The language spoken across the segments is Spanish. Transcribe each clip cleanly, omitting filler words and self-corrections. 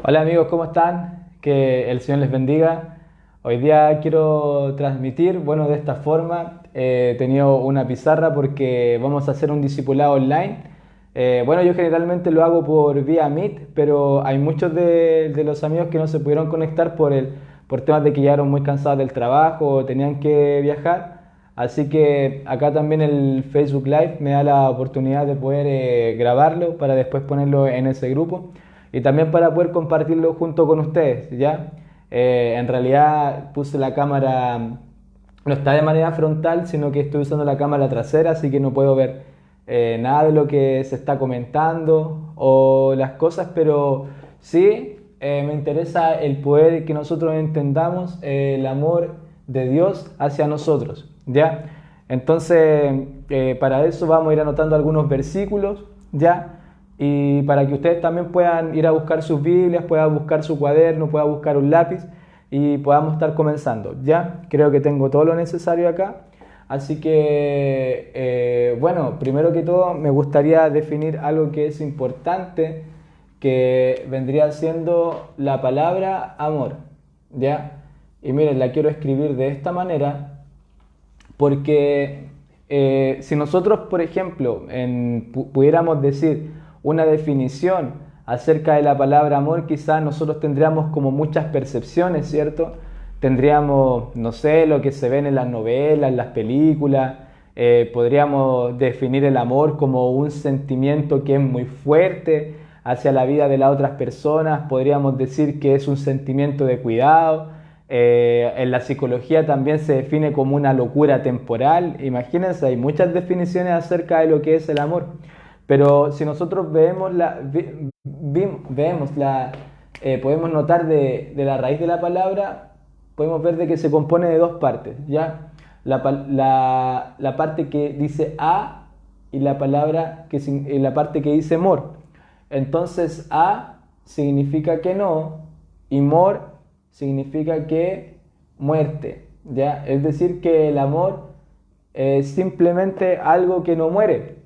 Hola amigos, ¿cómo están? Que el Señor les bendiga. Hoy día quiero transmitir, bueno, de esta forma. He tenido una pizarra porque vamos a hacer un discipulado online. Bueno, yo generalmente lo hago por vía Meet, pero hay muchos de los amigos que no se pudieron conectar por temas de que llegaron muy cansados del trabajo o tenían que viajar. Así que acá también el Facebook Live me da la oportunidad de poder grabarlo para después ponerlo en ese grupo y también para poder compartirlo junto con ustedes, ¿ya? En realidad puse la cámara, no está de manera frontal, sino que estoy usando la cámara trasera, así que no puedo ver nada de lo que se está comentando o las cosas, pero sí me interesa el poder que nosotros entendamos el amor de Dios hacia nosotros, ¿ya? Entonces, para eso vamos a ir anotando algunos versículos, ¿ya? Y para que ustedes también puedan ir a buscar sus Biblias, puedan buscar su cuaderno, puedan buscar un lápiz y podamos estar comenzando, ¿ya? Creo que tengo todo lo necesario acá. Así que, bueno, primero que todo me gustaría definir algo que es importante, que vendría siendo la palabra amor, ¿ya? Y miren, la quiero escribir de esta manera porque si nosotros, por ejemplo, pudiéramos decir una definición acerca de la palabra amor, quizás nosotros tendríamos como muchas percepciones, ¿cierto? Tendríamos, no sé, lo que se ven en las novelas, en las películas. Podríamos definir el amor como un sentimiento que es muy fuerte hacia la vida de las otras personas. Podríamos decir que es un sentimiento de cuidado. En la psicología también se define como una locura temporal. Imagínense, hay muchas definiciones acerca de lo que es el amor. Pero si nosotros podemos notar de la raíz de la palabra, podemos ver de que se compone de dos partes, ¿ya? La parte que dice a y la parte que dice mor. Entonces a significa que no y mor significa que muerte, ¿ya? Es decir, que el amor es simplemente algo que no muere.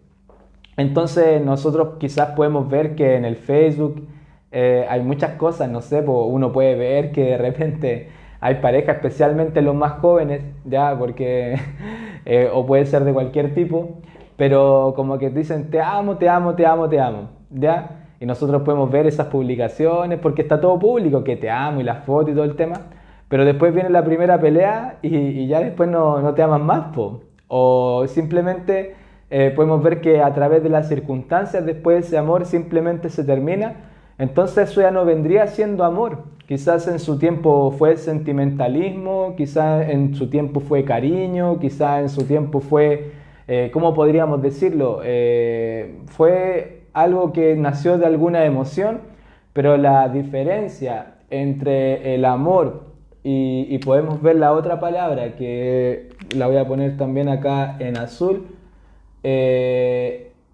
Entonces nosotros quizás podemos ver que en el Facebook hay muchas cosas, no sé, uno puede ver que de repente hay parejas, especialmente los más jóvenes, ya, porque, o puede ser de cualquier tipo, pero como que dicen te amo, te amo, te amo, te amo, ya, y nosotros podemos ver esas publicaciones porque está todo público, que te amo y las fotos y todo el tema, pero después viene la primera pelea y ya después no te aman más, po. O simplemente podemos ver que a través de las circunstancias después ese amor simplemente se termina. Entonces eso ya no vendría siendo amor. Quizás en su tiempo fue sentimentalismo, quizás en su tiempo fue cariño, quizás en su tiempo fue, ¿cómo podríamos decirlo? Fue algo que nació de alguna emoción, pero la diferencia entre el amor y podemos ver la otra palabra que la voy a poner también acá en azul.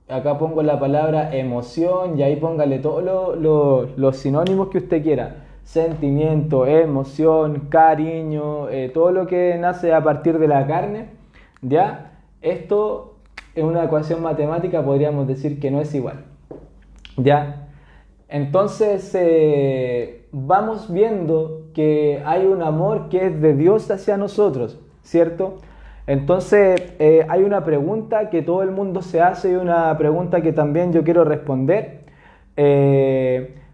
Acá pongo la palabra emoción y ahí póngale todos los sinónimos que usted quiera. Sentimiento, emoción, cariño, todo lo que nace a partir de la carne. ¿Ya? Esto en una ecuación matemática podríamos decir que no es igual. ¿Ya? Entonces vamos viendo que hay un amor que es de Dios hacia nosotros, ¿cierto? Entonces hay una pregunta que todo el mundo se hace y una pregunta que también yo quiero responder.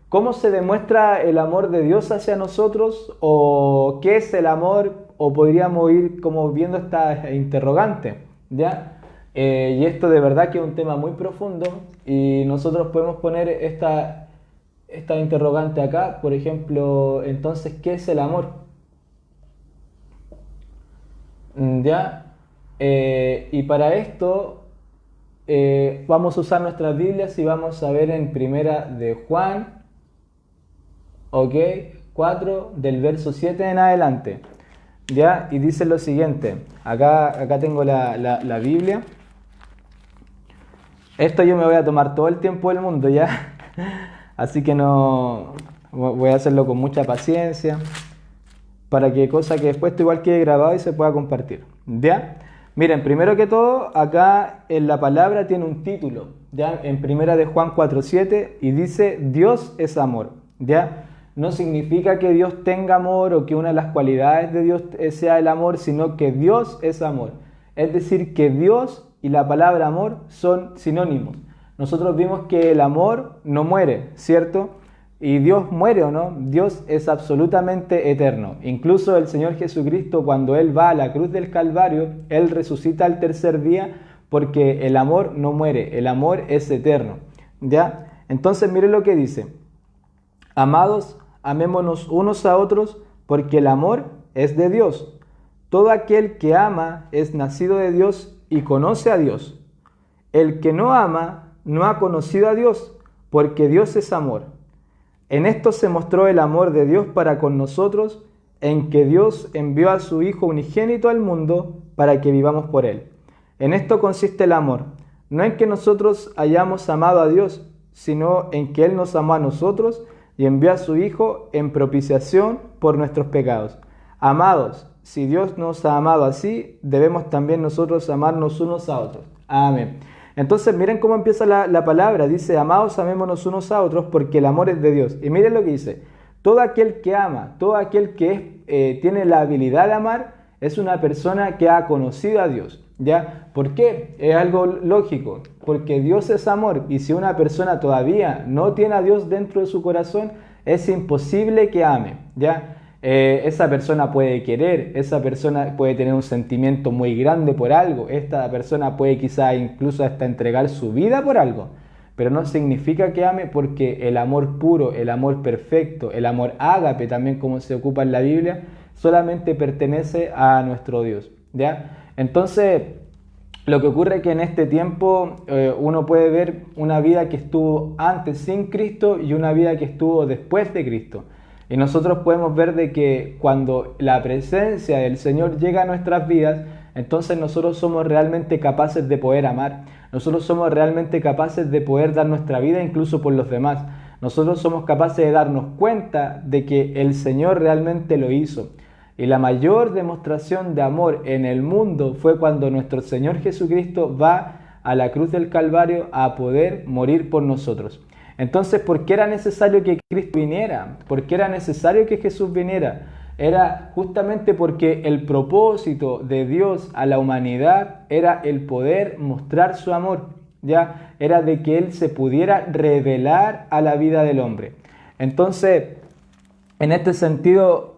¿Cómo se demuestra el amor de Dios hacia nosotros? ¿O qué es el amor? O podríamos ir como viendo esta interrogante, ¿ya? Y esto de verdad que es un tema muy profundo y nosotros podemos poner esta interrogante acá, por ejemplo, entonces, ¿qué es el amor? ¿Ya? Y para esto vamos a usar nuestras Biblias y vamos a ver en primera de Juan, ok, 4 del verso 7 en adelante. ¿Ya? Y dice lo siguiente, acá tengo la Biblia. Esto yo me voy a tomar todo el tiempo del mundo, ¿ya? Así que no voy a hacerlo con mucha paciencia para que cosa que después esto igual quede grabado y se pueda compartir. ¿Ya? Miren, primero que todo, acá en la palabra tiene un título, ¿ya? En primera de Juan 4:7 y dice Dios es amor, ¿ya? no significa que Dios tenga amor o que una de las cualidades de Dios sea el amor, sino que Dios es amor. Es decir, que Dios y la palabra amor son sinónimos. Nosotros vimos que el amor no muere, ¿cierto? ¿Y Dios muere o no? Dios es absolutamente eterno. Incluso el Señor Jesucristo, cuando Él va a la cruz del Calvario, Él resucita al tercer día porque el amor no muere, el amor es eterno. ¿Ya? Entonces mire lo que dice. Amados, amémonos unos a otros porque el amor es de Dios. Todo aquel que ama es nacido de Dios y conoce a Dios. El que no ama no ha conocido a Dios porque Dios es amor. En esto se mostró el amor de Dios para con nosotros, en que Dios envió a su Hijo unigénito al mundo para que vivamos por Él. En esto consiste el amor, no en que nosotros hayamos amado a Dios, sino en que Él nos amó a nosotros y envió a su Hijo en propiciación por nuestros pecados. Amados, si Dios nos ha amado así, debemos también nosotros amarnos unos a otros. Amén. Entonces miren cómo empieza la palabra, dice, amados, amémonos unos a otros porque el amor es de Dios. Y miren lo que dice, todo aquel que ama, todo aquel que tiene la habilidad de amar, es una persona que ha conocido a Dios. ¿Ya? ¿Por qué? Es algo lógico, porque Dios es amor y si una persona todavía no tiene a Dios dentro de su corazón, es imposible que ame. ¿Ya? Esa persona puede querer, esa persona puede tener un sentimiento muy grande por algo, esta persona puede quizá incluso hasta entregar su vida por algo, pero no significa que ame porque el amor puro, el amor perfecto, el amor ágape también como se ocupa en la Biblia, solamente pertenece a nuestro Dios, ¿ya? Entonces, lo que ocurre es que en este tiempo uno puede ver una vida que estuvo antes sin Cristo y una vida que estuvo después de Cristo. Y nosotros podemos ver de que cuando la presencia del Señor llega a nuestras vidas, entonces nosotros somos realmente capaces de poder amar. Nosotros somos realmente capaces de poder dar nuestra vida incluso por los demás. Nosotros somos capaces de darnos cuenta de que el Señor realmente lo hizo. Y la mayor demostración de amor en el mundo fue cuando nuestro Señor Jesucristo va a la cruz del Calvario a poder morir por nosotros. Entonces, ¿por qué era necesario que Cristo viniera? ¿Por qué era necesario que Jesús viniera? Era justamente porque el propósito de Dios a la humanidad era el poder mostrar su amor, ¿ya? Era de que Él se pudiera revelar a la vida del hombre. Entonces, en este sentido,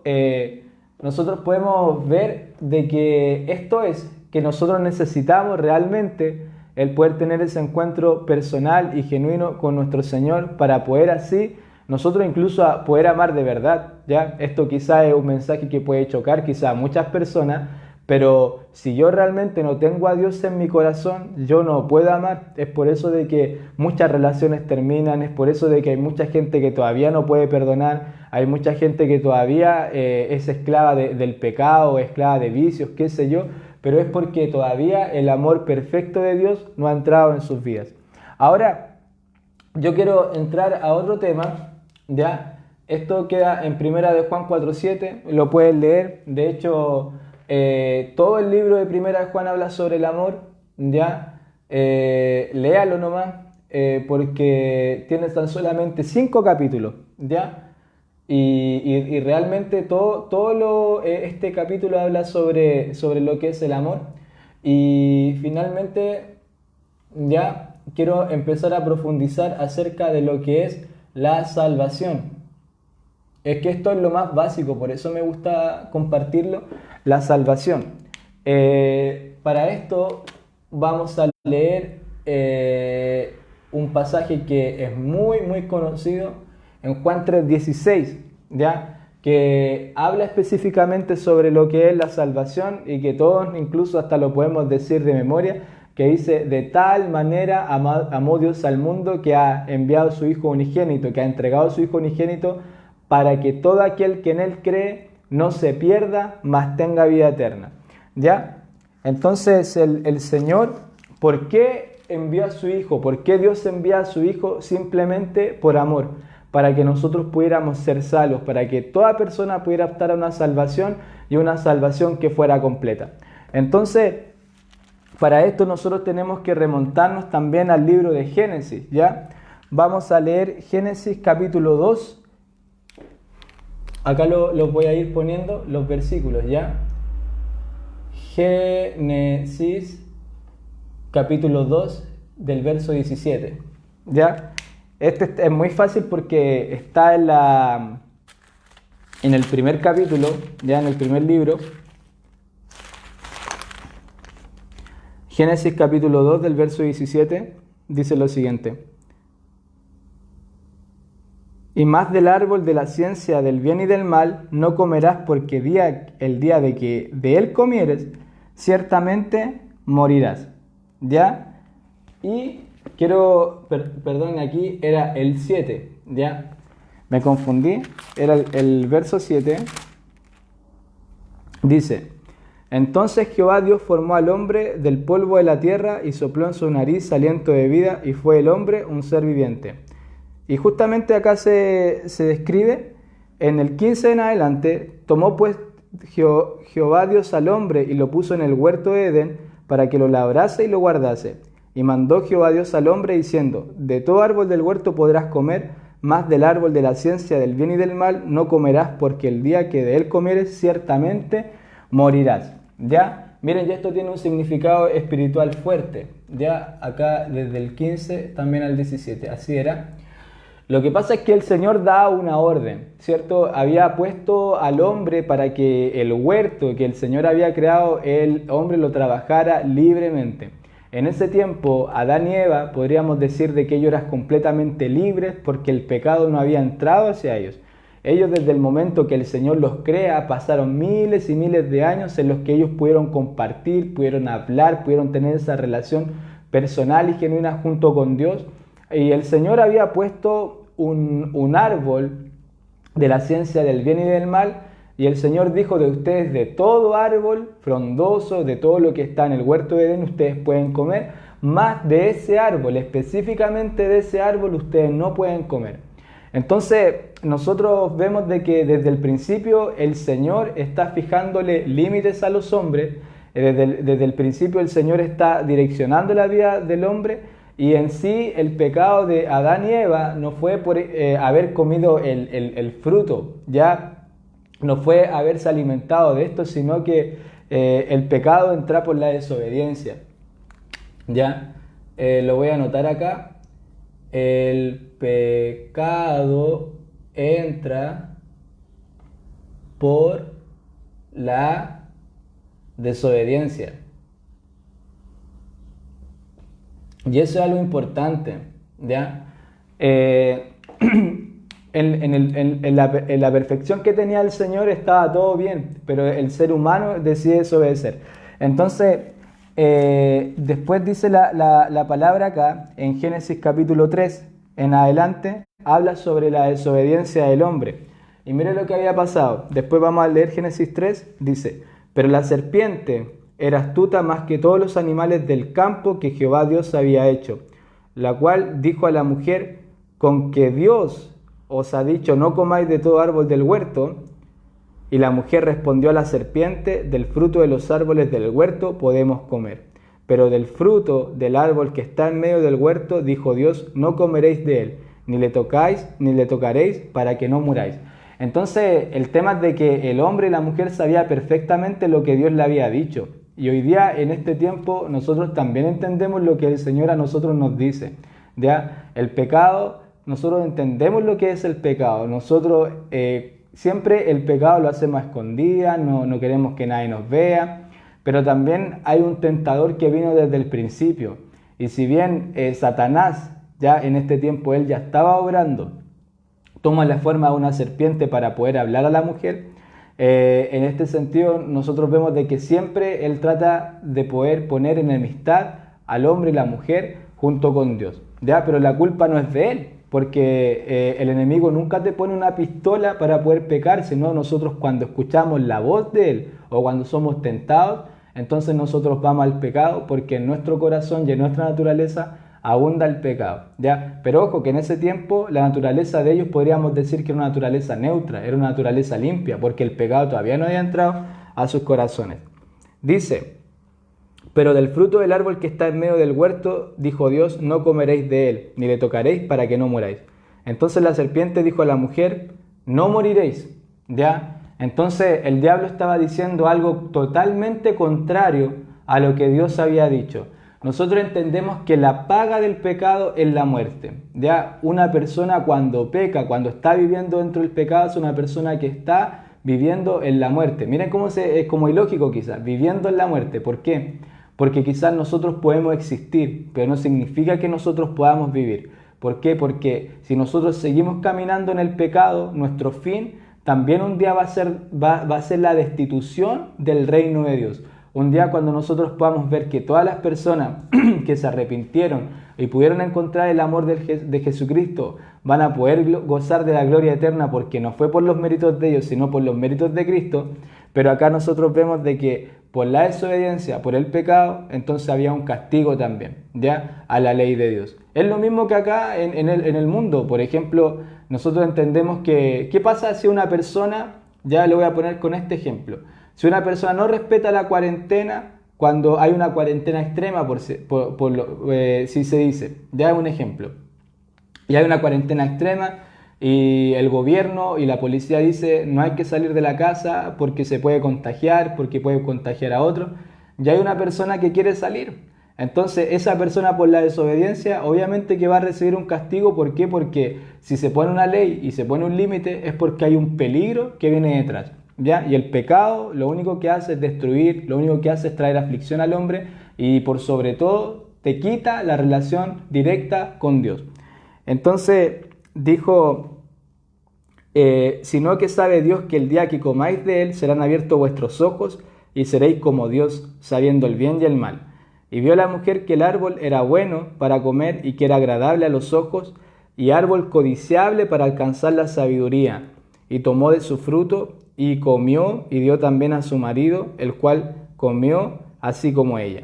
nosotros podemos ver de que esto es, que nosotros necesitamos realmente el poder tener ese encuentro personal y genuino con nuestro Señor para poder así nosotros incluso poder amar de verdad, ¿ya? Esto quizá es un mensaje que puede chocar quizá a muchas personas, pero si yo realmente no tengo a Dios en mi corazón, yo no puedo amar. Es por eso de que muchas relaciones terminan, es por eso de que hay mucha gente que todavía no puede perdonar, hay mucha gente que todavía es esclava del pecado, esclava de vicios, qué sé yo, pero es porque todavía el amor perfecto de Dios no ha entrado en sus vidas. Ahora, yo quiero entrar a otro tema, ¿ya? Esto queda en Primera de Juan 4:7, lo pueden leer. De hecho, todo el libro de Primera de Juan habla sobre el amor, ¿ya? Léalo nomás, porque tiene tan solamente 5 capítulos, ¿ya? Y realmente este capítulo habla sobre lo que es el amor. Y finalmente ya quiero empezar a profundizar acerca de lo que es la salvación. Es que esto es lo más básico, por eso me gusta compartirlo, la salvación. Para esto vamos a leer un pasaje que es muy muy conocido en Juan 3:16, ¿ya? Que habla específicamente sobre lo que es la salvación y que todos incluso hasta lo podemos decir de memoria, que dice, de tal manera amó Dios al mundo que ha enviado a su Hijo unigénito, que ha entregado a su Hijo unigénito para que todo aquel que en Él cree no se pierda, mas tenga vida eterna, ¿ya? Entonces el Señor, ¿por qué envió a su Hijo? ¿Por qué Dios envía a su Hijo? Simplemente por amor, para que nosotros pudiéramos ser salvos, para que toda persona pudiera optar a una salvación y una salvación que fuera completa. Entonces, para esto nosotros tenemos que remontarnos también al libro de Génesis, ¿ya? Vamos a leer Génesis capítulo 2, Acá los voy a ir poniendo los versículos, ¿ya? Génesis capítulo 2 del verso 17, ¿ya? Este es muy fácil porque está en el primer capítulo, ya en el primer libro. Génesis capítulo 2 del verso 17 dice lo siguiente: y más del árbol de la ciencia del bien y del mal no comerás, porque el día de que de él comieres, ciertamente morirás. ¿Ya? Y quiero, perdón, aquí era el 7, ¿ya? Me confundí, era el verso 7. Dice: entonces Jehová Dios formó al hombre del polvo de la tierra y sopló en su nariz aliento de vida, y fue el hombre un ser viviente. Y justamente acá se describe, en el 15 en adelante, tomó pues Jehová Dios al hombre y lo puso en el huerto de Edén para que lo labrase y lo guardase. Y mandó Jehová Dios al hombre diciendo: de todo árbol del huerto podrás comer, mas del árbol de la ciencia del bien y del mal no comerás, porque el día que de él comieres ciertamente morirás. ¿Ya? Miren, ya esto tiene un significado espiritual fuerte. Ya acá desde el 15 también al 17, así era. Lo que pasa es que el Señor da una orden, ¿cierto? Había puesto al hombre para que el huerto que el Señor había creado, el hombre lo trabajara libremente. En ese tiempo, Adán y Eva, podríamos decir de que ellos eran completamente libres porque el pecado no había entrado hacia ellos. Ellos, desde el momento que el Señor los crea, pasaron miles y miles de años en los que ellos pudieron compartir, pudieron hablar, pudieron tener esa relación personal y genuina junto con Dios. Y el Señor había puesto un árbol de la ciencia del bien y del mal, y el Señor dijo: de ustedes, de todo árbol frondoso, de todo lo que está en el huerto de Edén, ustedes pueden comer, más de ese árbol, específicamente de ese árbol, ustedes no pueden comer. Entonces nosotros vemos de que desde el principio el Señor está fijándole límites a los hombres. Desde el principio el Señor está direccionando la vida del hombre. Y en sí el pecado de Adán y Eva no fue por haber comido el fruto, ya no fue haberse alimentado de esto, sino que el pecado entra por la desobediencia. Ya, lo voy a anotar acá. El pecado entra por la desobediencia. Y eso es algo importante, ¿ya? En la perfección que tenía el Señor estaba todo bien, pero el ser humano decide desobedecer. Entonces, después dice la palabra acá, en Génesis capítulo 3, en adelante, habla sobre la desobediencia del hombre. Y mire lo que había pasado. Después vamos a leer Génesis 3, dice: pero la serpiente era astuta más que todos los animales del campo que Jehová Dios había hecho, la cual dijo a la mujer: con que Dios os ha dicho, no comáis de todo árbol del huerto. Y la mujer respondió a la serpiente: del fruto de los árboles del huerto podemos comer, pero del fruto del árbol que está en medio del huerto, dijo Dios, no comeréis de él, ni le tocáis, ni le tocaréis, para que no muráis. Entonces el tema es de que el hombre y la mujer sabían perfectamente lo que Dios le había dicho. Y hoy día, en este tiempo, nosotros también entendemos lo que el Señor a nosotros nos dice. ¿Ya? El pecado, nosotros entendemos lo que es el pecado. Nosotros siempre el pecado lo hacemos a escondidas, no queremos que nadie nos vea. Pero también hay un tentador que vino desde el principio. Y si bien Satanás, ya en este tiempo él ya estaba obrando, toma la forma de una serpiente para poder hablar a la mujer. En este sentido nosotros vemos de que siempre él trata de poder poner enemistad al hombre y la mujer junto con Dios, ¿ya? Pero la culpa no es de él, porque el enemigo nunca te pone una pistola para poder pecar, sino nosotros cuando escuchamos la voz de él o cuando somos tentados, entonces nosotros vamos al pecado, porque en nuestro corazón y en nuestra naturaleza abunda el pecado, ¿ya? Pero ojo que en ese tiempo la naturaleza de ellos podríamos decir que era una naturaleza neutra, era una naturaleza limpia, porque el pecado todavía no había entrado a sus corazones. Dice: pero del fruto del árbol que está en medio del huerto, dijo Dios, no comeréis de él, ni le tocaréis, para que no muráis. Entonces la serpiente dijo a la mujer: no moriréis, ¿ya? Entonces el diablo estaba diciendo algo totalmente contrario a lo que Dios había dicho. Nosotros entendemos que la paga del pecado es la muerte, ¿ya? Una persona cuando peca, cuando está viviendo dentro del pecado, es una persona que está viviendo en la muerte. Miren cómo es como ilógico quizás, viviendo en la muerte. ¿Por qué? Porque quizás nosotros podemos existir, pero no significa que nosotros podamos vivir. ¿Por qué? Porque si nosotros seguimos caminando en el pecado, nuestro fin también un día va a ser la destitución del reino de Dios. Un día cuando nosotros podamos ver que todas las personas que se arrepintieron y pudieron encontrar el amor de Jesucristo van a poder gozar de la gloria eterna, porque no fue por los méritos de ellos, sino por los méritos de Cristo. Pero acá nosotros vemos de que por la desobediencia, por el pecado, entonces había un castigo también, ¿ya? A la ley de Dios. Es lo mismo que acá en el mundo. Por ejemplo, nosotros entendemos que, ¿qué pasa si una persona, ya le voy a poner con este ejemplo, si una persona no respeta la cuarentena cuando hay una cuarentena extrema, si se dice, ya es un ejemplo, y hay una cuarentena extrema y el gobierno y la policía dice no hay que salir de la casa porque se puede contagiar, porque puede contagiar a otro, y hay una persona que quiere salir. Entonces esa persona, por la desobediencia, obviamente que va a recibir un castigo. ¿Por qué? Porque si se pone una ley y se pone un límite es porque hay un peligro que viene detrás, ¿ya? Y el pecado lo único que hace es destruir, lo único que hace es traer aflicción al hombre y por sobre todo te quita la relación directa con Dios. Entonces dijo, sino que sabe Dios que el día que comáis de él serán abiertos vuestros ojos y seréis como Dios, sabiendo el bien y el mal. Y vio la mujer que el árbol era bueno para comer y que era agradable a los ojos y árbol codiciable para alcanzar la sabiduría. Y tomó de su fruto y comió y dio también a su marido, el cual comió así como ella.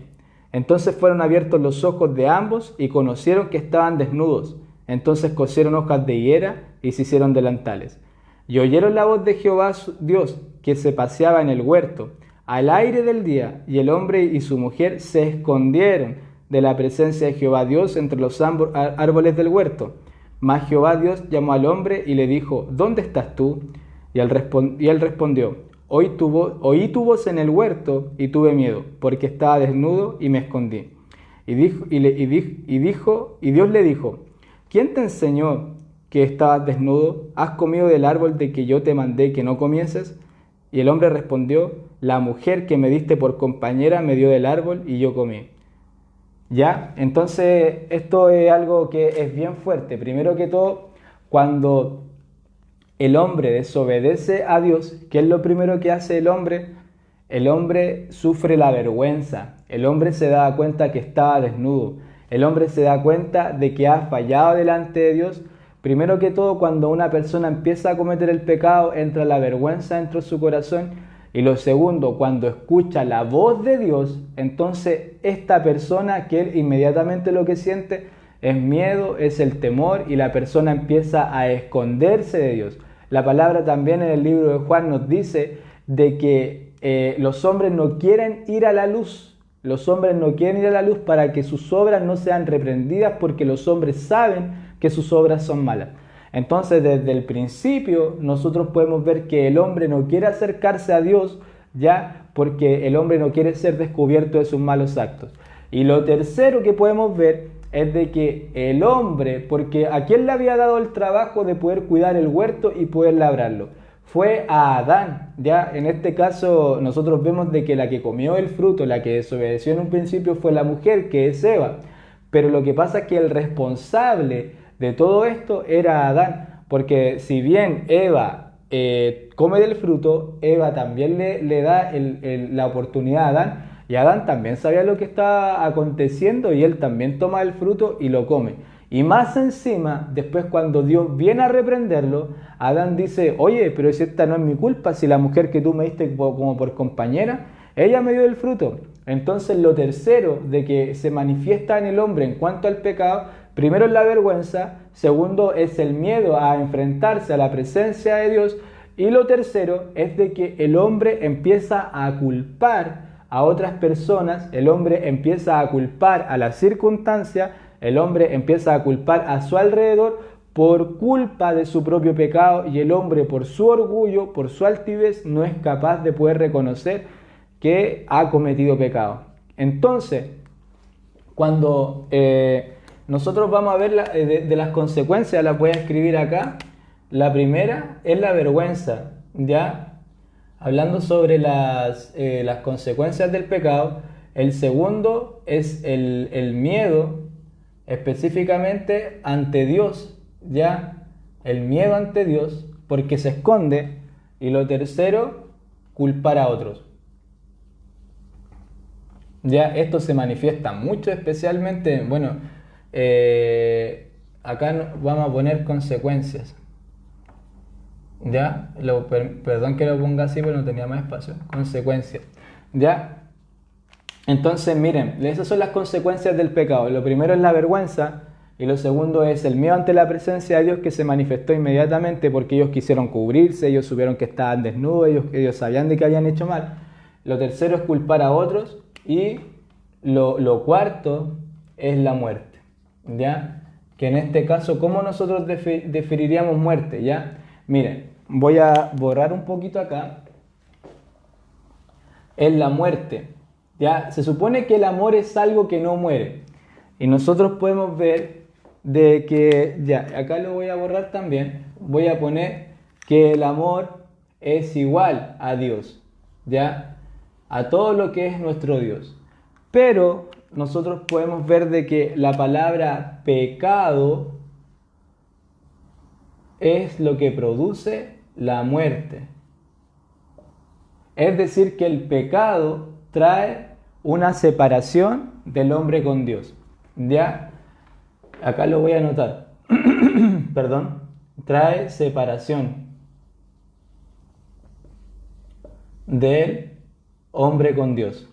Entonces fueron abiertos los ojos de ambos y conocieron que estaban desnudos. Entonces cosieron hojas de higuera y se hicieron delantales. Y oyeron la voz de Jehová Dios, que se paseaba en el huerto al aire del día, y el hombre y su mujer se escondieron de la presencia de Jehová Dios entre los árboles del huerto. Mas Jehová Dios llamó al hombre y le dijo, ¿dónde estás tú? Y él respondió, oí tu voz en el huerto y tuve miedo, porque estaba desnudo y me escondí. Y Dios le dijo, ¿quién te enseñó que estabas desnudo? ¿Has comido del árbol de que yo te mandé que no comieses? Y el hombre respondió, la mujer que me diste por compañera me dio del árbol y yo comí. ¿Ya? Entonces esto es algo que es bien fuerte. Primero que todo, cuando el hombre desobedece a Dios, ¿qué es lo primero que hace el hombre? El hombre sufre la vergüenza. El hombre se da cuenta que estaba desnudo. El hombre se da cuenta de que ha fallado delante de Dios. Primero que todo, cuando una persona empieza a cometer el pecado, entra la vergüenza dentro de su corazón. Y lo segundo, cuando escucha la voz de Dios, entonces esta persona, que él inmediatamente lo que siente es miedo, es el temor, y la persona empieza a esconderse de Dios. La palabra también en el libro de Juan nos dice de que los hombres no quieren ir a la luz. Los hombres no quieren ir a la luz para que sus obras no sean reprendidas, porque los hombres saben que sus obras son malas. Entonces, desde el principio, nosotros podemos ver que el hombre no quiere acercarse a Dios, ya, porque el hombre no quiere ser descubierto de sus malos actos. Y lo tercero que podemos ver es de que el hombre, porque ¿a quién le había dado el trabajo de poder cuidar el huerto y poder labrarlo? Fue a Adán, ya. En este caso nosotros vemos de que la que comió el fruto, la que desobedeció en un principio fue la mujer, que es Eva. Pero lo que pasa es que el responsable de todo esto era Adán, porque si bien Eva come del fruto, Eva también le da la oportunidad a Adán, y Adán también sabía lo que estaba aconteciendo y él también toma el fruto y lo come. Y más encima, después cuando Dios viene a reprenderlo, Adán dice, oye, pero si esta no es mi culpa, si la mujer que tú me diste como por compañera, ella me dio el fruto. Entonces lo tercero de que se manifiesta en el hombre en cuanto al pecado, primero es la vergüenza, segundo es el miedo a enfrentarse a la presencia de Dios, y lo tercero es de que el hombre empieza a culpar a otras personas, el hombre empieza a culpar a la circunstancia, el hombre empieza a culpar a su alrededor por culpa de su propio pecado, y el hombre por su orgullo, por su altivez, no es capaz de poder reconocer que ha cometido pecado. Entonces, cuando nosotros vamos a ver de las consecuencias, las voy a escribir acá. La primera es la vergüenza, ¿ya? Hablando sobre las consecuencias del pecado. El segundo es el miedo, específicamente ante Dios, ¿ya? El miedo ante Dios, porque se esconde. Y lo tercero, culpar a otros. Ya esto se manifiesta mucho, especialmente, bueno, acá vamos a poner consecuencias. Ya, perdón que lo ponga así, pero no tenía más espacio. Consecuencias. Ya, entonces miren, esas son las consecuencias del pecado. Lo primero es la vergüenza y lo segundo es el miedo ante la presencia de Dios, que se manifestó inmediatamente porque ellos quisieron cubrirse, ellos supieron que estaban desnudos, ellos sabían de que habían hecho mal. Lo tercero es culpar a otros y lo cuarto es la muerte, ¿ya? Que en este caso, ¿cómo nosotros definiríamos muerte? ¿Ya? Miren, voy a borrar un poquito acá. Es la muerte, ¿ya? Se supone que el amor es algo que no muere. Y nosotros podemos ver de que, ya, acá lo voy a borrar también. Voy a poner que el amor es igual a Dios, ¿ya? A todo lo que es nuestro Dios. Pero nosotros podemos ver de que la palabra pecado es lo que produce la muerte. Es decir, que el pecado trae una separación del hombre con Dios. ¿Ya? Acá lo voy a anotar. Perdón. Trae separación del hombre con Dios.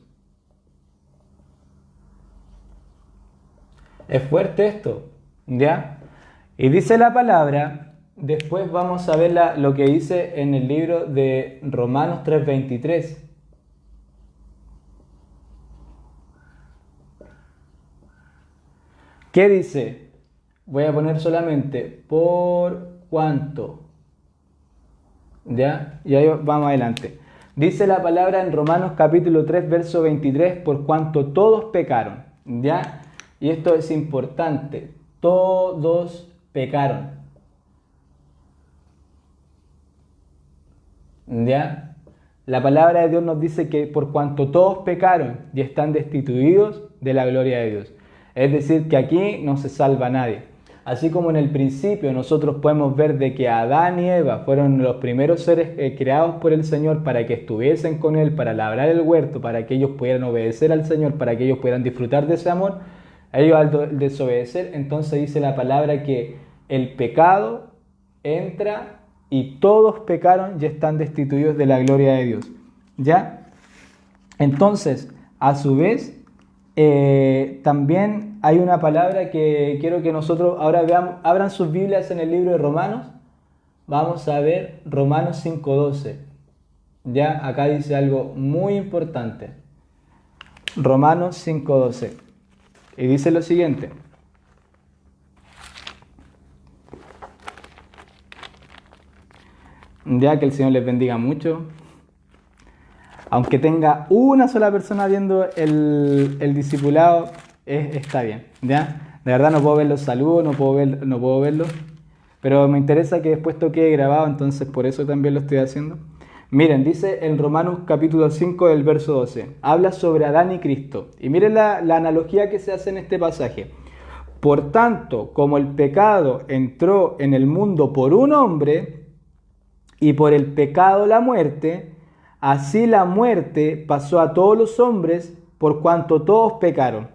Es fuerte esto, ¿ya? Y dice la palabra, después vamos a ver lo que dice en el libro de Romanos 3:23. ¿Qué dice? Voy a poner solamente por cuánto. ¿Ya? Y ahí vamos adelante. Dice la palabra en Romanos capítulo 3, verso 23, por cuanto todos pecaron. ¿Ya? Y esto es importante. Todos pecaron. ¿Ya? La palabra de Dios nos dice que por cuanto todos pecaron y están destituidos de la gloria de Dios. Es decir, que aquí no se salva nadie. Así como en el principio nosotros podemos ver de que Adán y Eva fueron los primeros seres creados por el Señor para que estuviesen con Él, para labrar el huerto, para que ellos pudieran obedecer al Señor, para que ellos pudieran disfrutar de ese amor. Ellos al desobedecer, entonces dice la palabra que el pecado entra y todos pecaron y están destituidos de la gloria de Dios. ¿Ya? Entonces, a su vez, también hay una palabra que quiero que nosotros ahora veamos. Abran sus Biblias en el libro de Romanos. Vamos a ver Romanos 5:12. Ya, acá dice algo muy importante. Romanos 5:12. Y dice lo siguiente. Ya, que el Señor les bendiga mucho. Aunque tenga una sola persona viendo el discipulado, está bien, ¿ya? De verdad no puedo ver los saludos, no puedo verlos, pero me interesa que después esto quede grabado, entonces por eso también lo estoy haciendo. Miren, dice en Romanos capítulo 5 del verso 12, habla sobre Adán y Cristo. Y miren la analogía que se hace en este pasaje. Por tanto, como el pecado entró en el mundo por un hombre, y por el pecado la muerte, así la muerte pasó a todos los hombres por cuanto todos pecaron.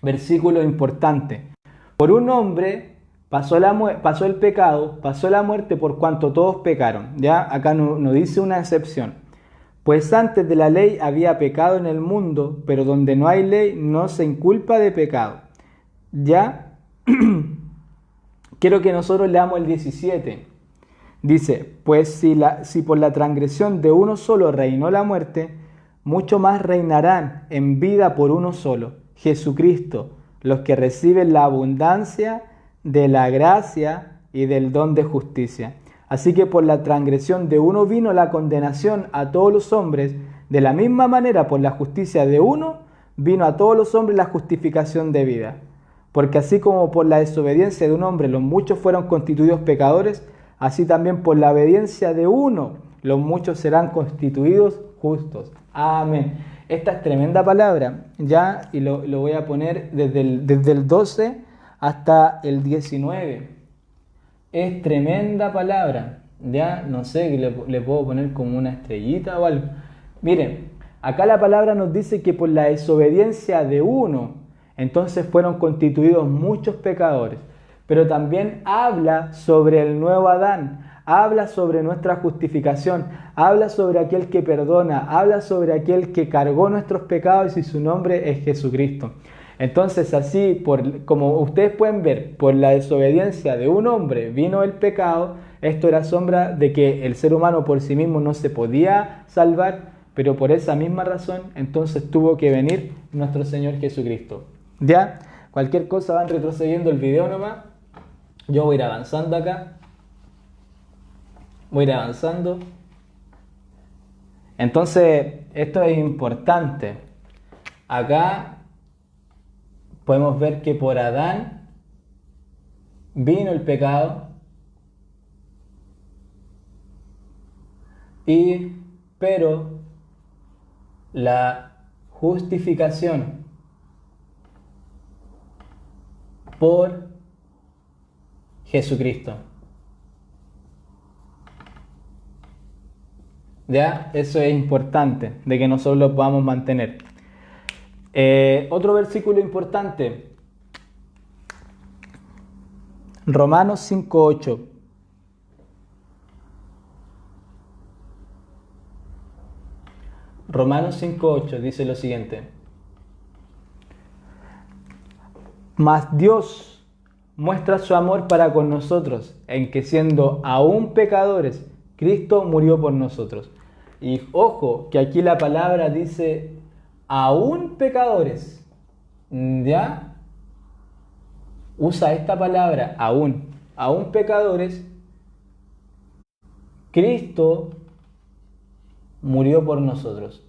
Versículo importante. Por un hombre pasó el pecado, pasó la muerte por cuanto todos pecaron. Ya acá no dice una excepción. Pues antes de la ley había pecado en el mundo, pero donde no hay ley no se inculpa de pecado. Ya quiero que nosotros leamos el 17. Dice, pues si por la transgresión de uno solo reinó la muerte, mucho más reinarán en vida por uno solo, Jesucristo, los que reciben la abundancia de la gracia y del don de justicia. Así que por la transgresión de uno vino la condenación a todos los hombres, de la misma manera por la justicia de uno vino a todos los hombres la justificación de vida. Porque así como por la desobediencia de un hombre los muchos fueron constituidos pecadores, así también por la obediencia de uno los muchos serán constituidos justos. Amén. Esta es tremenda palabra, ya, y lo voy a poner desde el 12 hasta el 19. Es tremenda palabra, ya, no sé, le puedo poner como una estrellita o algo. Miren, acá la palabra nos dice que por la desobediencia de uno, entonces fueron constituidos muchos pecadores. Pero también habla sobre el nuevo Adán, habla sobre nuestra justificación, habla sobre aquel que perdona, habla sobre aquel que cargó nuestros pecados y su nombre es Jesucristo. Entonces así, como ustedes pueden ver, por la desobediencia de un hombre vino el pecado. Esto era sombra de que el ser humano por sí mismo no se podía salvar, pero por esa misma razón entonces tuvo que venir nuestro Señor Jesucristo. ¿Ya? Cualquier cosa van retrocediendo el video nomás. Yo voy a ir avanzando acá. Voy a ir avanzando. Entonces, esto es importante. Acá podemos ver que por Adán vino el pecado. Pero la justificación por Jesucristo. ¿Ya? Eso es importante, de que nosotros lo podamos mantener. Otro versículo importante. Romanos 5:8. Romanos 5:8 dice lo siguiente. Mas Dios muestra su amor para con nosotros, en que siendo aún pecadores, Cristo murió por nosotros. Y ojo, que aquí la palabra dice aún pecadores. ¿Ya? Usa esta palabra, aún pecadores, Cristo murió por nosotros.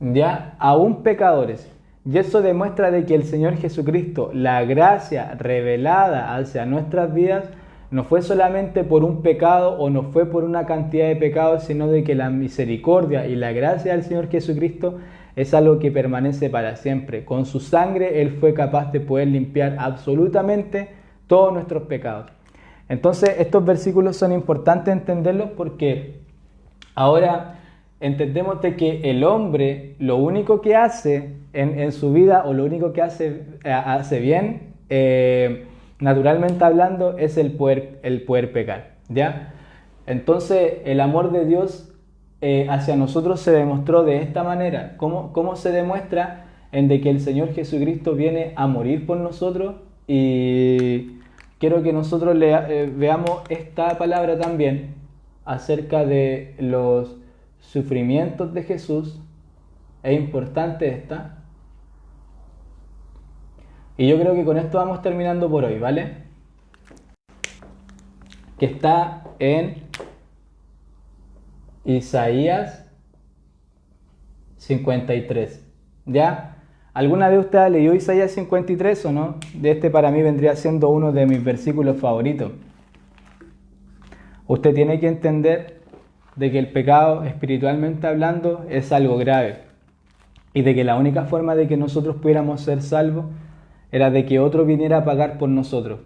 Ya, aún pecadores. Y eso demuestra de que el Señor Jesucristo, la gracia revelada hacia nuestras vidas, no fue solamente por un pecado o no fue por una cantidad de pecados, sino de que la misericordia y la gracia del Señor Jesucristo es algo que permanece para siempre. Con su sangre Él fue capaz de poder limpiar absolutamente todos nuestros pecados. Entonces estos versículos son importantes entenderlos porque ahora entendemos de que el hombre lo único que hace en su vida o lo único que hace bien, naturalmente hablando, es el poder pecar, ¿ya? Entonces el amor de Dios hacia nosotros se demostró de esta manera. ¿Cómo se demuestra? En de que el Señor Jesucristo viene a morir por nosotros. Y quiero que nosotros veamos esta palabra también acerca de los sufrimientos de Jesús. Es importante esta. Y yo creo que con esto vamos terminando por hoy, ¿vale? Que está en Isaías 53. ¿Ya? ¿Alguna vez usted ha leído Isaías 53 o no? Para mí vendría siendo uno de mis versículos favoritos. Usted tiene que entender de que el pecado, espiritualmente hablando, es algo grave. Y de que la única forma de que nosotros pudiéramos ser salvos era de que otro viniera a pagar por nosotros.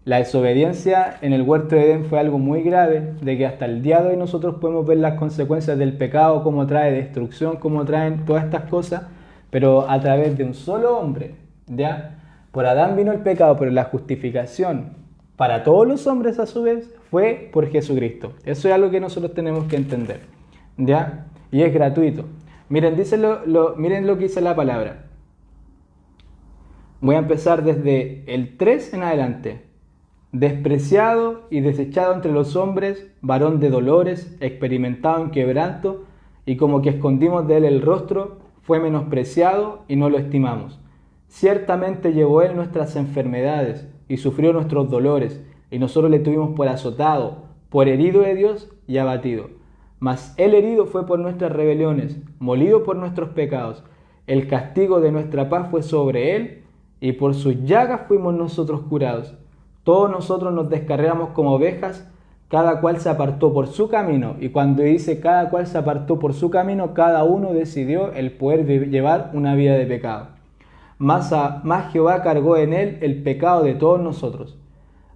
La desobediencia en el huerto de Edén fue algo muy grave, de que hasta el día de hoy nosotros podemos ver las consecuencias del pecado, cómo trae destrucción, cómo traen todas estas cosas, pero a través de un solo hombre, ¿ya? Por Adán vino el pecado, pero la justificación para todos los hombres a su vez fue por Jesucristo. Eso es algo que nosotros tenemos que entender, ¿ya? Y es gratuito. Miren, miren lo que dice la palabra. Voy a empezar desde el 3 en adelante. Despreciado y desechado entre los hombres, varón de dolores, experimentado en quebranto, y como que escondimos de él el rostro, fue menospreciado y no lo estimamos. Ciertamente llevó Él nuestras enfermedades y sufrió nuestros dolores, y nosotros le tuvimos por azotado, por herido de Dios y abatido. Mas Él herido fue por nuestras rebeliones, molido por nuestros pecados. El castigo de nuestra paz fue sobre Él, y por sus llagas fuimos nosotros curados. Todos nosotros nos descarriamos como ovejas, cada cual se apartó por su camino. Y cuando dice cada cual se apartó por su camino, cada uno decidió el poder llevar una vida de pecado. Más Jehová cargó en él el pecado de todos nosotros.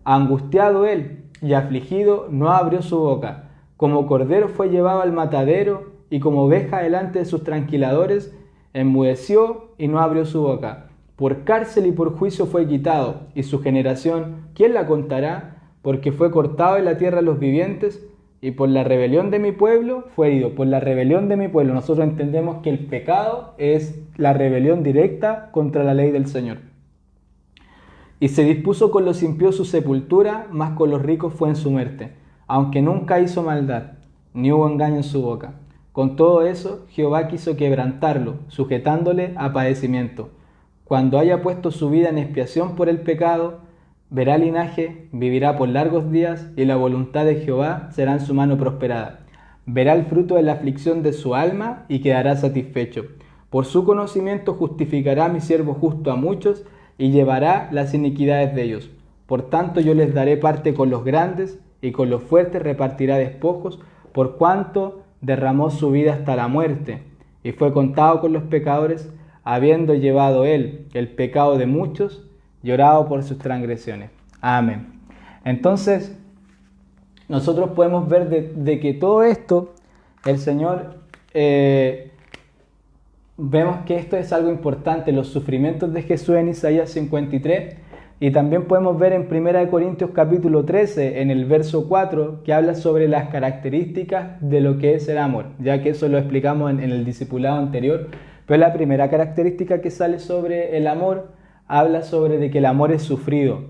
Angustiado él y afligido, no abrió su boca. Como cordero fue llevado al matadero, y como oveja delante de sus tranquiladores, enmudeció y no abrió su boca. Por cárcel y por juicio fue quitado, y su generación, ¿quién la contará? Porque fue cortado de la tierra de los vivientes, y por la rebelión de mi pueblo fue herido. Por la rebelión de mi pueblo. Nosotros entendemos que el pecado es la rebelión directa contra la ley del Señor. Y se dispuso con los impíos su sepultura, mas con los ricos fue en su muerte, aunque nunca hizo maldad, ni hubo engaño en su boca. Con todo eso, Jehová quiso quebrantarlo, sujetándole a padecimiento. Cuando haya puesto su vida en expiación por el pecado, verá linaje, vivirá por largos días, y la voluntad de Jehová será en su mano prosperada. Verá el fruto de la aflicción de su alma y quedará satisfecho. Por su conocimiento justificará mi siervo justo a muchos, y llevará las iniquidades de ellos. Por tanto yo les daré parte con los grandes, y con los fuertes repartirá despojos, por cuanto derramó su vida hasta la muerte, y fue contado con los pecadores, habiendo llevado él el pecado de muchos, llorado por sus transgresiones. Amén. Entonces, nosotros podemos ver de que todo esto, el Señor, vemos que esto es algo importante, los sufrimientos de Jesús en Isaías 53, y también podemos ver en 1 Corintios capítulo 13, en el verso 4, que habla sobre las características de lo que es el amor, ya que eso lo explicamos en el discipulado anterior, pero la primera característica que sale sobre el amor, habla sobre de que el amor es sufrido.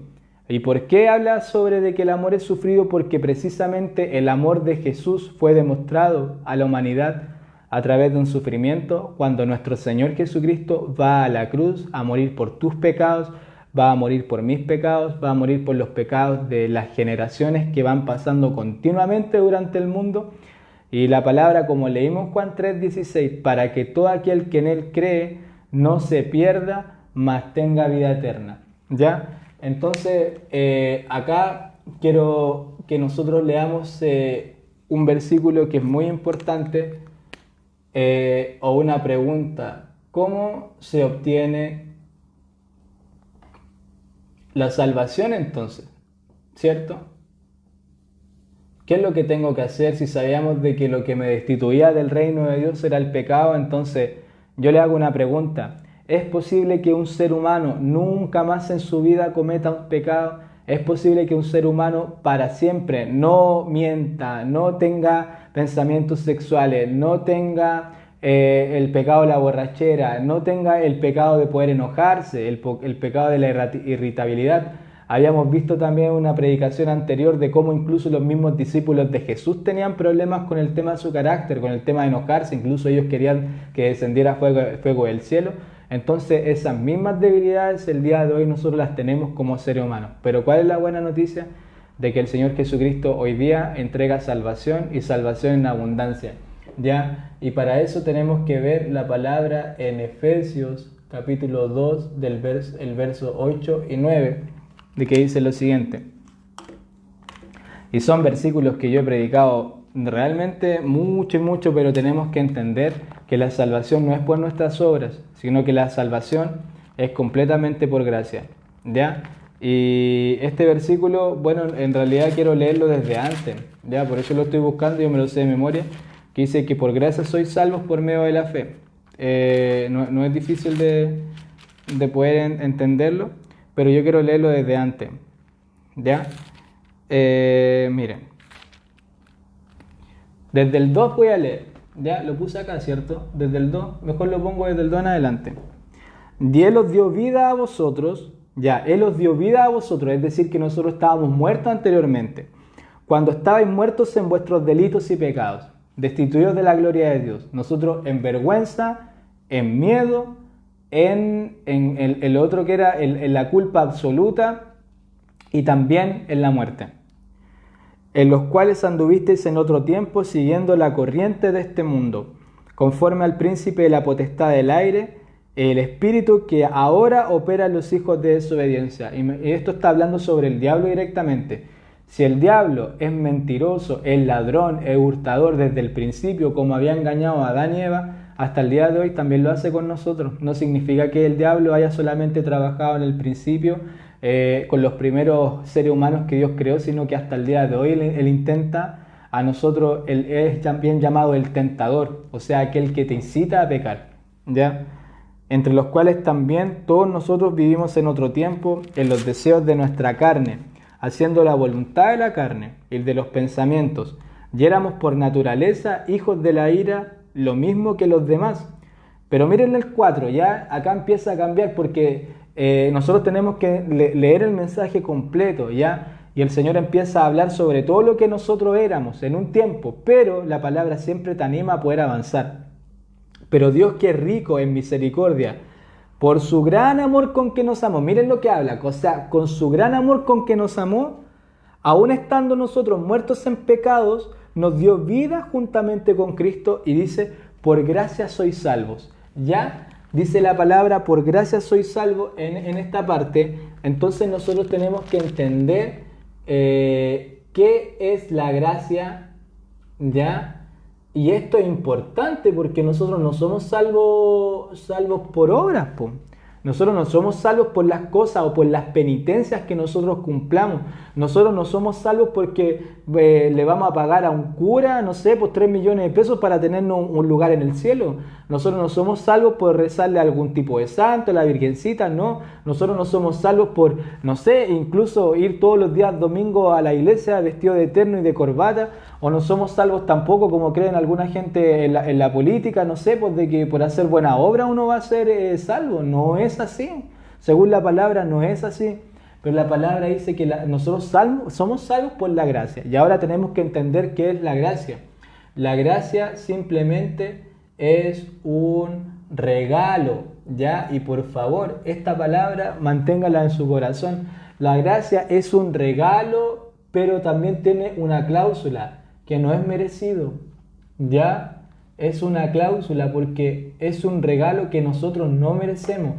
¿Y por qué habla sobre de que el amor es sufrido? Porque precisamente el amor de Jesús fue demostrado a la humanidad a través de un sufrimiento, cuando nuestro Señor Jesucristo va a la cruz a morir por tus pecados, va a morir por mis pecados, va a morir por los pecados de las generaciones que van pasando continuamente durante el mundo. Y la palabra, como leímos Juan 3:16, para que todo aquel que en él cree no se pierda, mas tenga vida eterna. ¿Ya? Entonces, acá quiero que nosotros leamos un versículo que es muy importante, o una pregunta. ¿Cómo se obtiene la salvación entonces? ¿Cierto? ¿Qué es lo que tengo que hacer si sabíamos de que lo que me destituía del reino de Dios era el pecado? Entonces, yo le hago una pregunta. ¿Es posible que un ser humano nunca más en su vida cometa un pecado? ¿Es posible que un ser humano para siempre no mienta, no tenga pensamientos sexuales, no tenga el pecado de la borrachera, no tenga el pecado de poder enojarse, el pecado de la irritabilidad? Habíamos visto también una predicación anterior de cómo incluso los mismos discípulos de Jesús tenían problemas con el tema de su carácter, con el tema de enojarse, incluso ellos querían que descendiera fuego del cielo. Entonces esas mismas debilidades el día de hoy nosotros las tenemos como seres humanos. Pero ¿cuál es la buena noticia? De que el Señor Jesucristo hoy día entrega salvación, y salvación en abundancia, ¿ya? Y para eso tenemos que ver la palabra en Efesios capítulo 2, el verso 8 y 9, de que dice lo siguiente. Y son versículos que yo he predicado realmente mucho y mucho, pero tenemos que entender que la salvación no es por nuestras obras, sino que la salvación es completamente por gracia, ¿ya? Y este versículo, bueno, en realidad quiero leerlo desde antes, ¿ya? Por eso lo estoy buscando, yo me lo sé de memoria, que dice que por gracia sois salvos por medio de la fe. No es difícil de poder entenderlo, pero yo quiero leerlo desde antes, ¿ya? Miren, desde el 2 voy a leer, ya lo puse acá, ¿cierto? Desde el 2, mejor lo pongo desde el 2 en adelante. Y Él os dio vida a vosotros, ya, Él os dio vida a vosotros, es decir, que nosotros estábamos muertos anteriormente, cuando estabais muertos en vuestros delitos y pecados, destituidos de la gloria de Dios. Nosotros en vergüenza, en miedo, en el otro que era en la culpa absoluta y también en la muerte, en los cuales anduvisteis en otro tiempo siguiendo la corriente de este mundo, conforme al príncipe de la potestad del aire, el espíritu que ahora opera en los hijos de desobediencia. Y esto está hablando sobre el diablo directamente. Si el diablo es mentiroso, es ladrón, es hurtador desde el principio, como había engañado a Adán y Eva, hasta el día de hoy también lo hace con nosotros. No significa que el diablo haya solamente trabajado en el principio con los primeros seres humanos que Dios creó, sino que hasta el día de hoy él intenta a nosotros, él es también llamado el tentador, o sea, aquel que te incita a pecar, ¿ya? Entre los cuales también todos nosotros vivimos en otro tiempo en los deseos de nuestra carne, haciendo la voluntad de la carne y de los pensamientos, y éramos por naturaleza hijos de la ira, lo mismo que los demás. Pero miren el 4, ya acá empieza a cambiar porque nosotros tenemos que leer el mensaje completo, ¿ya? Y el Señor empieza a hablar sobre todo lo que nosotros éramos en un tiempo, pero la palabra siempre te anima a poder avanzar. Pero Dios, que es rico en misericordia, por su gran amor con que nos amó, miren lo que habla, o sea, con su gran amor con que nos amó, aún estando nosotros muertos en pecados, nos dio vida juntamente con Cristo y dice, por gracia sois salvos. Ya dice la palabra, por gracia sois salvos en esta parte. Entonces nosotros tenemos que entender qué es la gracia, ¿ya? Y esto es importante porque nosotros no somos salvos por obras, po. Nosotros no somos salvos por las cosas o por las penitencias que nosotros cumplamos. Nosotros no somos salvos porque le vamos a pagar a un cura, no sé, por 3 millones de pesos para tenernos un lugar en el cielo. Nosotros no somos salvos por rezarle a algún tipo de santo, a la Virgencita, no. Nosotros no somos salvos por, no sé, incluso ir todos los días domingo a la iglesia vestido de terno y de corbata. O no somos salvos tampoco, como creen alguna gente en la política, no sé, pues de que por hacer buena obra uno va a ser salvo. No es así. Según la palabra no es así. Pero la palabra dice que nosotros somos salvos por la gracia. Y ahora tenemos que entender qué es la gracia. La gracia simplemente es un regalo, ¿ya? Y por favor, esta palabra manténgala en su corazón. La gracia es un regalo, pero también tiene una cláusula, que no es merecido, ¿ya? Es una cláusula porque es un regalo que nosotros no merecemos.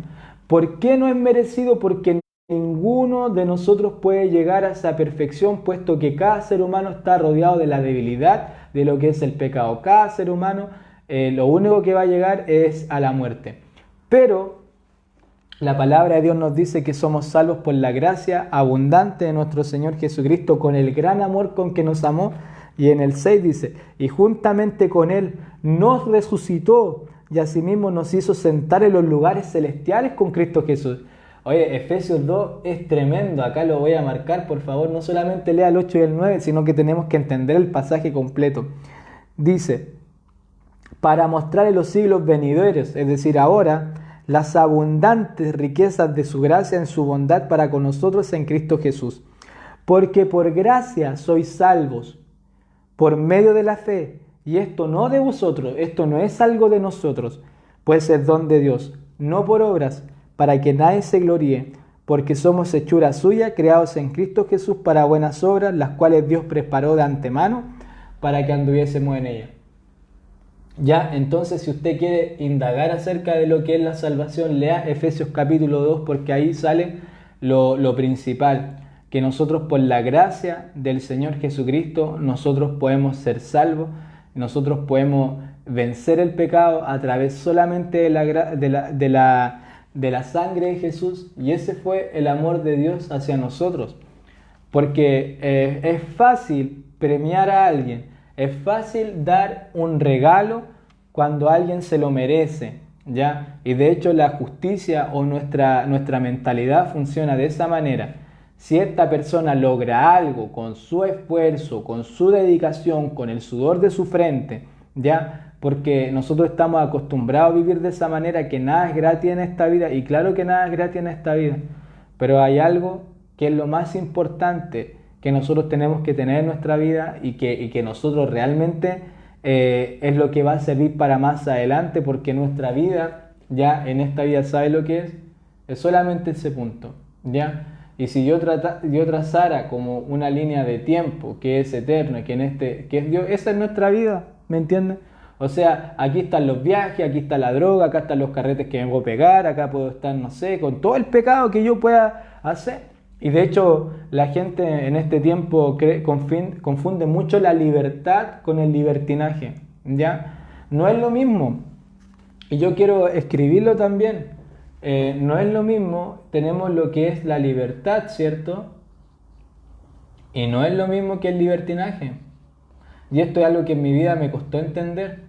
¿Por qué no es merecido? Porque ninguno de nosotros puede llegar a esa perfección, puesto que cada ser humano está rodeado de la debilidad, de lo que es el pecado. Cada ser humano lo único que va a llegar es a la muerte. Pero la palabra de Dios nos dice que somos salvos por la gracia abundante de nuestro Señor Jesucristo, con el gran amor con que nos amó. Y en el 6 dice, y juntamente con Él nos resucitó y asimismo nos hizo sentar en los lugares celestiales con Cristo Jesús. Oye, Efesios 2 es tremendo, acá lo voy a marcar, por favor, no solamente lea el 8 y el 9, sino que tenemos que entender el pasaje completo. Dice, para mostrar en los siglos venideros, es decir, ahora, las abundantes riquezas de su gracia en su bondad para con nosotros en Cristo Jesús. Porque por gracia sois salvos, por medio de la fe, y esto no de vosotros, esto no es algo de nosotros, pues es don de Dios, no por obras, para que nadie se gloríe, porque somos hechura suya, creados en Cristo Jesús para buenas obras, las cuales Dios preparó de antemano para que anduviésemos en ellas. Ya, entonces si usted quiere indagar acerca de lo que es la salvación, lea Efesios capítulo 2, porque ahí sale lo principal, que nosotros por la gracia del Señor Jesucristo, nosotros podemos ser salvos, nosotros podemos vencer el pecado a través solamente de la sangre de Jesús, y ese fue el amor de Dios hacia nosotros. Porque es fácil premiar a alguien, es fácil dar un regalo cuando alguien se lo merece, ¿ya? Y de hecho la justicia o nuestra mentalidad funciona de esa manera. Si esta persona logra algo con su esfuerzo, con su dedicación, con el sudor de su frente, ¿ya? Porque nosotros estamos acostumbrados a vivir de esa manera, que nada es gratis en esta vida, y claro que nada es gratis en esta vida, pero hay algo que es lo más importante que nosotros tenemos que tener en nuestra vida y que nosotros realmente es lo que va a servir para más adelante, porque nuestra vida ya en esta vida, ¿sabe lo que es? Es solamente ese punto, ¿ya? Y si yo trazara como una línea de tiempo que es eterno, que es Dios, esa es nuestra vida, ¿me entiendes? O sea, aquí están los viajes, aquí está la droga, acá están los carretes que vengo a pegar, acá puedo estar, no sé, con todo el pecado que yo pueda hacer. Y de hecho, la gente en este tiempo confunde mucho la libertad con el libertinaje, ¿ya? No es lo mismo. Y yo quiero escribirlo también. No es lo mismo, tenemos lo que es la libertad, ¿cierto? Y no es lo mismo que el libertinaje. Y esto es algo que en mi vida me costó entender,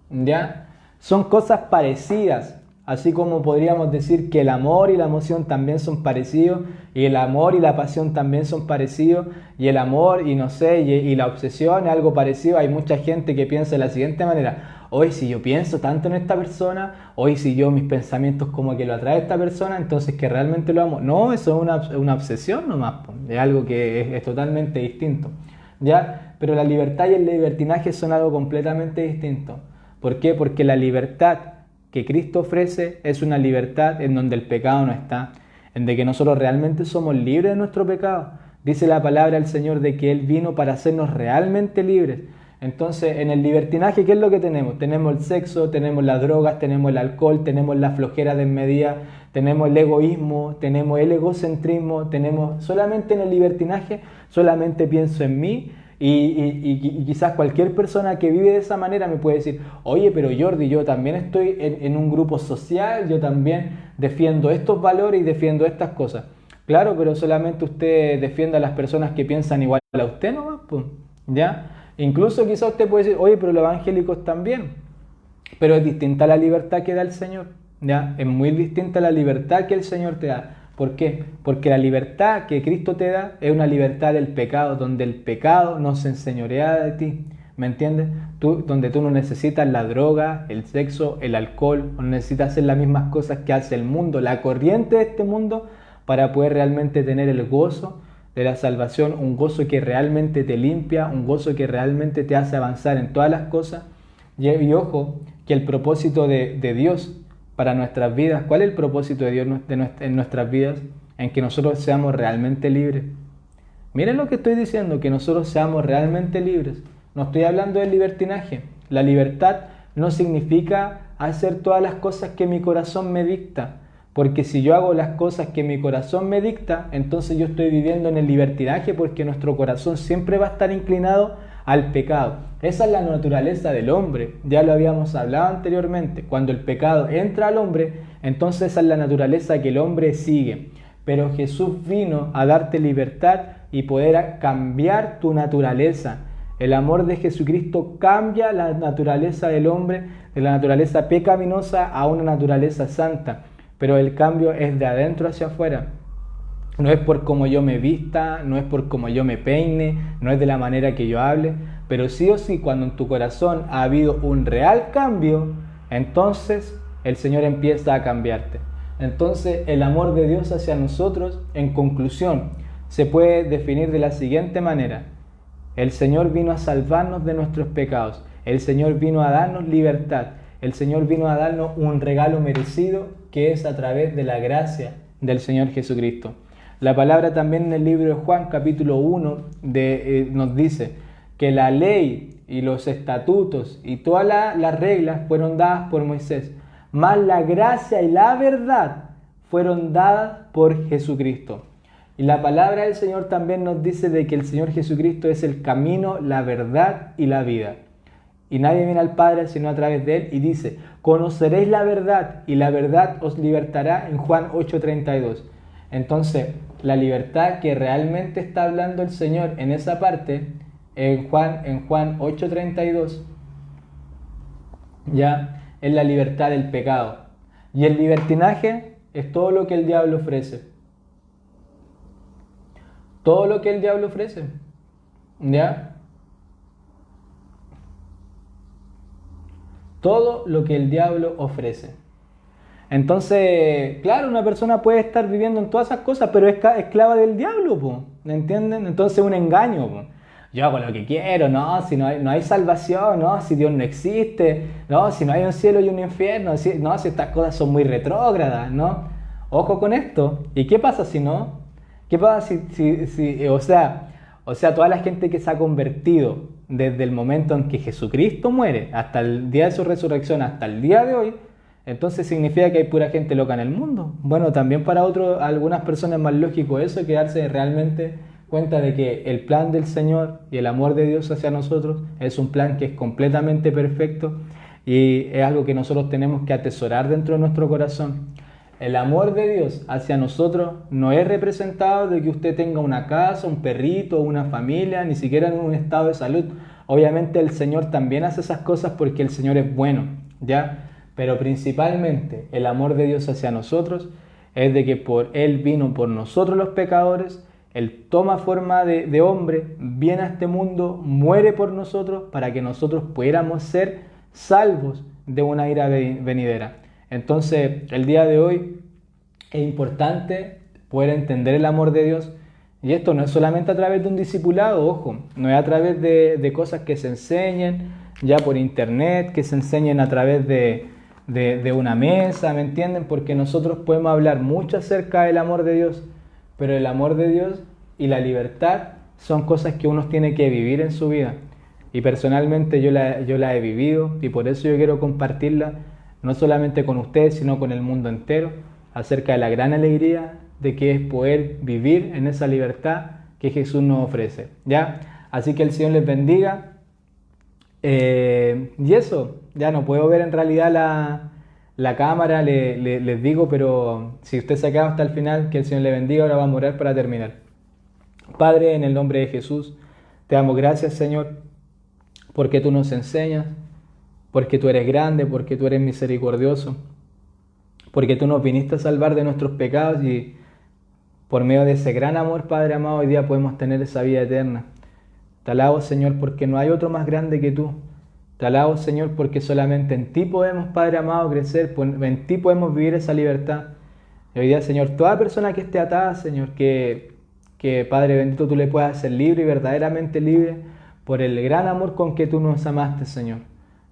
¿ya? Son cosas parecidas, así como podríamos decir que el amor y la emoción también son parecidos, y el amor y la pasión también son parecidos, y el amor y no sé, y la obsesión es algo parecido. Hay mucha gente que piensa de la siguiente manera: hoy si yo pienso tanto en esta persona, hoy si yo mis pensamientos como que lo atrae esta persona, entonces que realmente lo amo. No, eso es una obsesión nomás, es algo que es totalmente distinto, ¿ya? Pero la libertad y el libertinaje son algo completamente distinto. ¿Por qué? Porque la libertad que Cristo ofrece es una libertad en donde el pecado no está, en de que nosotros realmente somos libres de nuestro pecado. Dice la palabra del Señor de que Él vino para hacernos realmente libres. Entonces, en el libertinaje, ¿qué es lo que tenemos? Tenemos el sexo, tenemos las drogas, tenemos el alcohol, tenemos la flojera desmedida, tenemos el egoísmo, tenemos el egocentrismo, tenemos solamente en el libertinaje, solamente pienso en mí. Y quizás cualquier persona que vive de esa manera me puede decir: oye, pero Jordi, yo también estoy en un grupo social, yo también defiendo estos valores y defiendo estas cosas. Claro, pero solamente usted defiende a las personas que piensan igual a usted nomás, pues, ¿ya? Incluso quizás usted puede decir: oye, pero los evangélicos también. Pero es distinta la libertad que da el Señor, ¿ya? Es muy distinta la libertad que el Señor te da. ¿Por qué? Porque la libertad que Cristo te da es una libertad del pecado, donde el pecado no se enseñorea de ti, ¿me entiendes? Donde tú no necesitas la droga, el sexo, el alcohol, no necesitas hacer las mismas cosas que hace el mundo, la corriente de este mundo, para poder realmente tener el gozo de la salvación, un gozo que realmente te limpia, un gozo que realmente te hace avanzar en todas las cosas. Y ojo, que el propósito de Dios para nuestras vidas, ¿cuál es el propósito de Dios en nuestras vidas? En que nosotros seamos realmente libres. Miren lo que estoy diciendo, que nosotros seamos realmente libres. No estoy hablando del libertinaje. La libertad no significa hacer todas las cosas que mi corazón me dicta. Porque si yo hago las cosas que mi corazón me dicta, entonces yo estoy viviendo en el libertinaje, porque nuestro corazón siempre va a estar inclinado al pecado. Esa es la naturaleza del hombre, ya lo habíamos hablado anteriormente. Cuando el pecado entra al hombre, entonces esa es la naturaleza que el hombre sigue. Pero Jesús vino a darte libertad y poder cambiar tu naturaleza. El amor de Jesucristo cambia la naturaleza del hombre, de la naturaleza pecaminosa a una naturaleza santa. Pero el cambio es de adentro hacia afuera. No es por cómo yo me vista, no es por cómo yo me peine, no es de la manera que yo hable, pero sí o sí, cuando en tu corazón ha habido un real cambio, entonces el Señor empieza a cambiarte. Entonces el amor de Dios hacia nosotros, en conclusión, se puede definir de la siguiente manera: el Señor vino a salvarnos de nuestros pecados, el Señor vino a darnos libertad, el Señor vino a darnos un regalo merecido, que es a través de la gracia del Señor Jesucristo. La palabra también en el libro de Juan, capítulo 1, nos dice que la ley y los estatutos y todas las reglas fueron dadas por Moisés, mas la gracia y la verdad fueron dadas por Jesucristo. Y la palabra del Señor también nos dice de que el Señor Jesucristo es el camino, la verdad y la vida. Y nadie viene al Padre sino a través de Él, y dice: conoceréis la verdad y la verdad os libertará, en Juan 8:32. Entonces, la libertad que realmente está hablando el Señor en esa parte, en Juan 8:32, ya es la libertad del pecado. Y el libertinaje es todo lo que el diablo ofrece. Todo lo que el diablo ofrece, ¿ya? Todo lo que el diablo ofrece. Entonces, claro, una persona puede estar viviendo en todas esas cosas, pero es esclava del diablo, ¿me entienden? Entonces es un engaño, po. yo hago lo que quiero, no, si no hay salvación, no, si Dios no existe, no, si no hay un cielo y un infierno, no, si estas cosas son muy retrógradas, ¿no? Ojo con esto. ¿Y qué pasa si no? ¿Qué pasa o sea, toda la gente que se ha convertido desde el momento en que Jesucristo muere hasta el día de su resurrección, hasta el día de hoy, entonces significa que hay pura gente loca en el mundo? Bueno, también para algunas personas es más lógico eso que darse realmente cuenta de que el plan del Señor y el amor de Dios hacia nosotros es un plan que es completamente perfecto y es algo que nosotros tenemos que atesorar dentro de nuestro corazón. El amor de Dios hacia nosotros no es representado de que usted tenga una casa, un perrito, una familia, ni siquiera en un estado de salud. Obviamente el Señor también hace esas cosas porque el Señor es bueno, ¿ya? Pero principalmente el amor de Dios hacia nosotros es de que Él vino por nosotros los pecadores, Él toma forma de hombre, viene a este mundo, muere por nosotros para que nosotros pudiéramos ser salvos de una ira venidera. Entonces, el día de hoy es importante poder entender el amor de Dios. Y esto no es solamente a través de un discipulado, ojo, no es a través de cosas que se enseñen ya por internet, que se enseñen a través de una mesa, ¿me entienden? Porque nosotros podemos hablar mucho acerca del amor de Dios, pero el amor de Dios y la libertad son cosas que uno tiene que vivir en su vida. Y personalmente yo la he vivido y por eso yo quiero compartirla, no solamente con ustedes, sino con el mundo entero, acerca de la gran alegría de que es poder vivir en esa libertad que Jesús nos ofrece, ¿ya? Así que el Señor les bendiga. Y eso, ya no puedo ver en realidad la cámara, les digo, pero si usted se ha quedado hasta el final, que el Señor le bendiga. Ahora vamos a orar para terminar. Padre, en el nombre de Jesús, te damos gracias, Señor, porque tú nos enseñas, porque tú eres grande, porque tú eres misericordioso, porque tú nos viniste a salvar de nuestros pecados y por medio de ese gran amor, Padre amado, hoy día podemos tener esa vida eterna. Te alabo, Señor, porque no hay otro más grande que tú. Te alabo, Señor, porque solamente en ti podemos, Padre amado, crecer, en ti podemos vivir esa libertad. Y hoy día, Señor, toda persona que esté atada, Señor, que Padre bendito, tú le puedas hacer libre y verdaderamente libre por el gran amor con que tú nos amaste, Señor.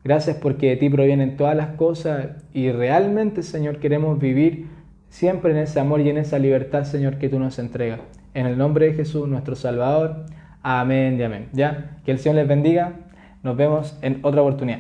Gracias porque de ti provienen todas las cosas y realmente, Señor, queremos vivir siempre en ese amor y en esa libertad, Señor, que tú nos entregas. En el nombre de Jesús, nuestro Salvador. Amén y amén. ¿Ya? Que el Señor les bendiga. Nos vemos en otra oportunidad.